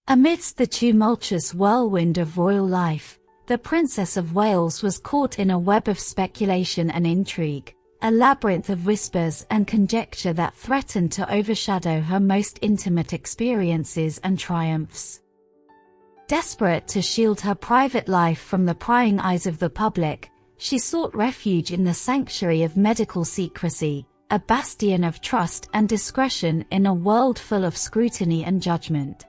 Amidst the tumultuous whirlwind of royal life, the Princess of Wales was caught in a web of speculation and intrigue, a labyrinth of whispers and conjecture that threatened to overshadow her most intimate experiences and triumphs. Desperate to shield her private life from the prying eyes of the public, she sought refuge in the sanctuary of medical secrecy, a bastion of trust and discretion in a world full of scrutiny and judgment.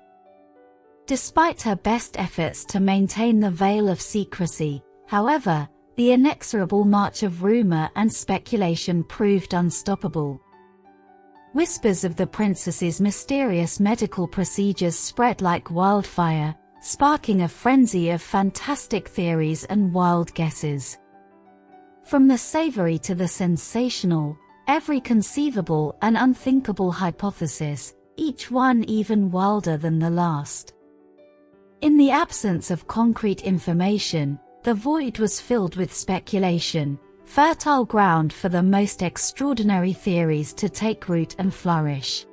Despite her best efforts to maintain the veil of secrecy, however, the inexorable march of rumor and speculation proved unstoppable. Whispers of the princess's mysterious medical procedures spread like wildfire, sparking a frenzy of fantastic theories and wild guesses. From the savory to the sensational, every conceivable and unthinkable hypothesis, each one even wilder than the last. In the absence of concrete information, the void was filled with speculation, fertile ground for the most extraordinary theories to take root and flourish.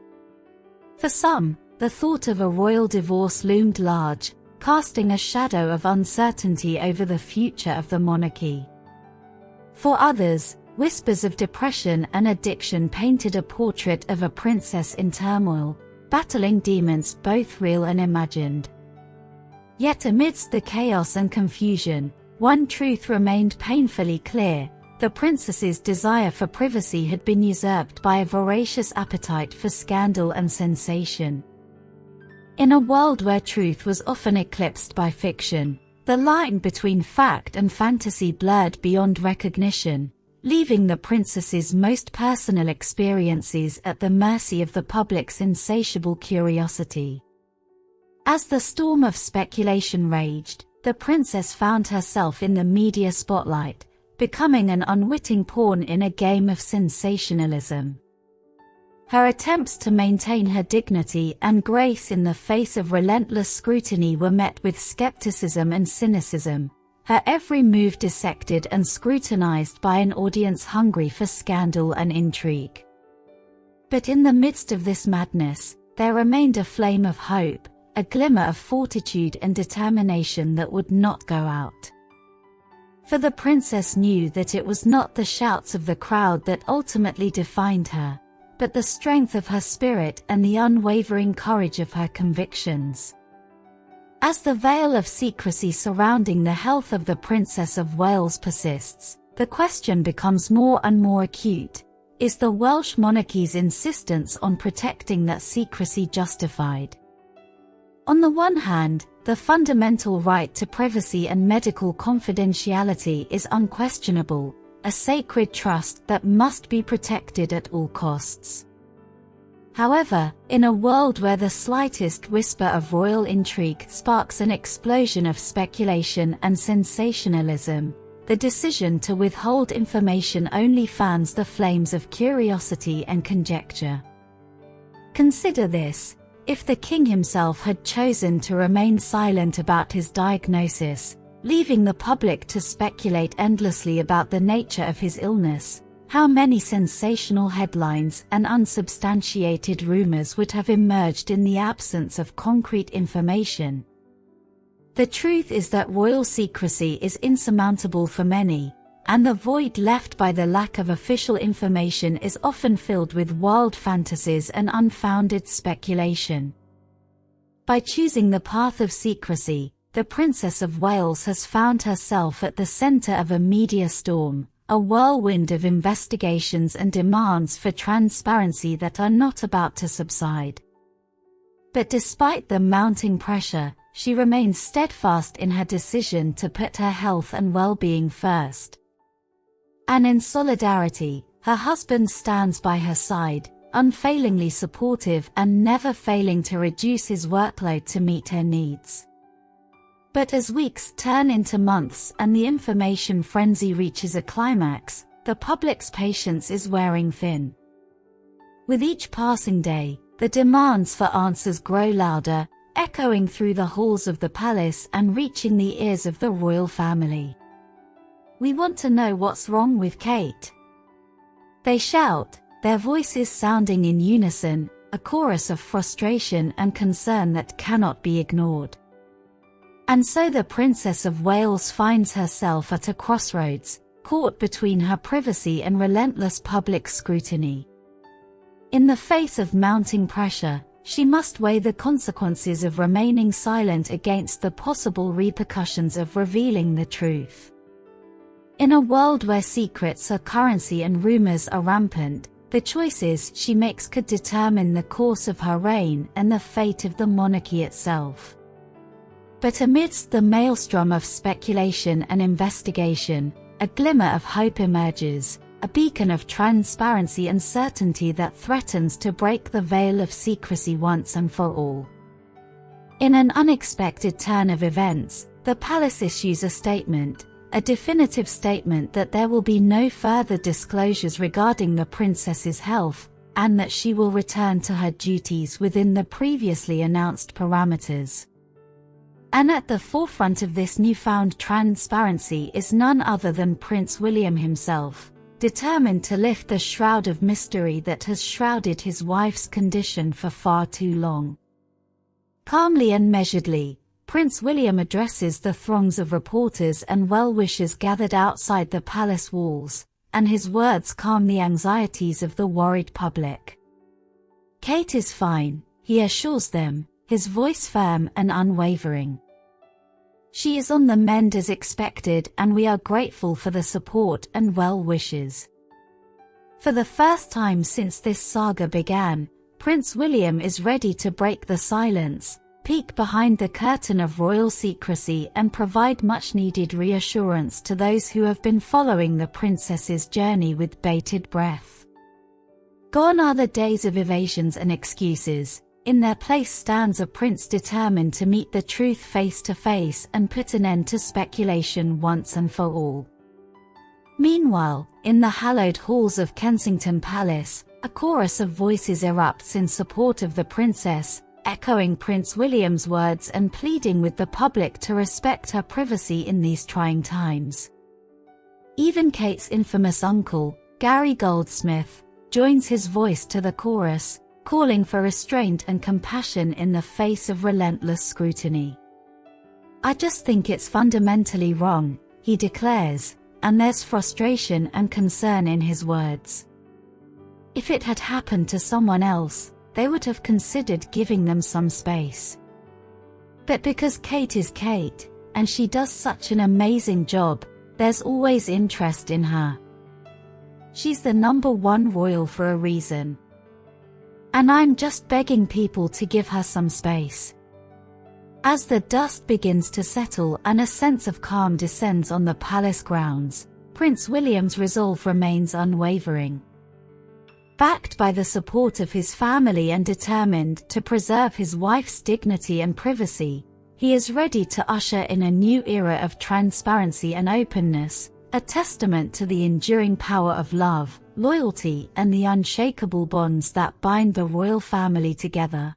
For some, the thought of a royal divorce loomed large, casting a shadow of uncertainty over the future of the monarchy. For others, whispers of depression and addiction painted a portrait of a princess in turmoil, battling demons both real and imagined. Yet amidst the chaos and confusion, one truth remained painfully clear: the princess's desire for privacy had been usurped by a voracious appetite for scandal and sensation. In a world where truth was often eclipsed by fiction, the line between fact and fantasy blurred beyond recognition, leaving the princess's most personal experiences at the mercy of the public's insatiable curiosity. As the storm of speculation raged, the princess found herself in the media spotlight, becoming an unwitting pawn in a game of sensationalism. Her attempts to maintain her dignity and grace in the face of relentless scrutiny were met with skepticism and cynicism, her every move dissected and scrutinized by an audience hungry for scandal and intrigue. But in the midst of this madness, there remained a flame of hope, a glimmer of fortitude and determination that would not go out. For the princess knew that it was not the shouts of the crowd that ultimately defined her, but the strength of her spirit and the unwavering courage of her convictions. As the veil of secrecy surrounding the health of the Princess of Wales persists, the question becomes more and more acute: is the Welsh monarchy's insistence on protecting that secrecy justified? On the one hand, the fundamental right to privacy and medical confidentiality is unquestionable, a sacred trust that must be protected at all costs. However, in a world where the slightest whisper of royal intrigue sparks an explosion of speculation and sensationalism, the decision to withhold information only fans the flames of curiosity and conjecture. Consider this: if the king himself had chosen to remain silent about his diagnosis, leaving the public to speculate endlessly about the nature of his illness, how many sensational headlines and unsubstantiated rumors would have emerged in the absence of concrete information? The truth is that royal secrecy is insurmountable for many, and the void left by the lack of official information is often filled with wild fantasies and unfounded speculation. By choosing the path of secrecy, the Princess of Wales has found herself at the center of a media storm, a whirlwind of investigations and demands for transparency that are not about to subside. But despite the mounting pressure, she remains steadfast in her decision to put her health and well-being first. And in solidarity, her husband stands by her side, unfailingly supportive and never failing to reduce his workload to meet her needs. But as weeks turn into months and the information frenzy reaches a climax, the public's patience is wearing thin. With each passing day, the demands for answers grow louder, echoing through the halls of the palace and reaching the ears of the royal family. "We want to know what's wrong with Kate," they shout, their voices sounding in unison, a chorus of frustration and concern that cannot be ignored. And so the Princess of Wales finds herself at a crossroads, caught between her privacy and relentless public scrutiny. In the face of mounting pressure, she must weigh the consequences of remaining silent against the possible repercussions of revealing the truth. In a world where secrets are currency and rumors are rampant, the choices she makes could determine the course of her reign and the fate of the monarchy itself. But amidst the maelstrom of speculation and investigation, a glimmer of hope emerges, a beacon of transparency and certainty that threatens to break the veil of secrecy once and for all. In an unexpected turn of events, the palace issues a statement, a definitive statement that there will be no further disclosures regarding the princess's health, and that she will return to her duties within the previously announced parameters. And at the forefront of this newfound transparency is none other than Prince William himself, determined to lift the shroud of mystery that has shrouded his wife's condition for far too long. Calmly and measuredly, Prince William addresses the throngs of reporters and well-wishers gathered outside the palace walls, and his words calm the anxieties of the worried public. "Kate is fine," he assures them, his voice firm and unwavering. "She is on the mend as expected, and we are grateful for the support and well wishes." For the first time since this saga began, Prince William is ready to break the silence, peek behind the curtain of royal secrecy and provide much-needed reassurance to those who have been following the princess's journey with bated breath. Gone are the days of evasions and excuses. In their place stands a prince determined to meet the truth face to face and put an end to speculation once and for all. Meanwhile, in the hallowed halls of Kensington Palace, a chorus of voices erupts in support of the princess, echoing Prince William's words and pleading with the public to respect her privacy in these trying times. Even Kate's infamous uncle, Gary Goldsmith, joins his voice to the chorus, calling for restraint and compassion in the face of relentless scrutiny. "I just think it's fundamentally wrong," he declares, and there's frustration and concern in his words. If it had happened to someone else, they would have considered giving them some space. But because Kate is Kate, and she does such an amazing job, there's always interest in her. She's the #1 royal for a reason. And I'm just begging people to give her some space. As the dust begins to settle and a sense of calm descends on the palace grounds, Prince William's resolve remains unwavering. Backed by the support of his family and determined to preserve his wife's dignity and privacy, he is ready to usher in a new era of transparency and openness, a testament to the enduring power of love, loyalty, and the unshakable bonds that bind the royal family together.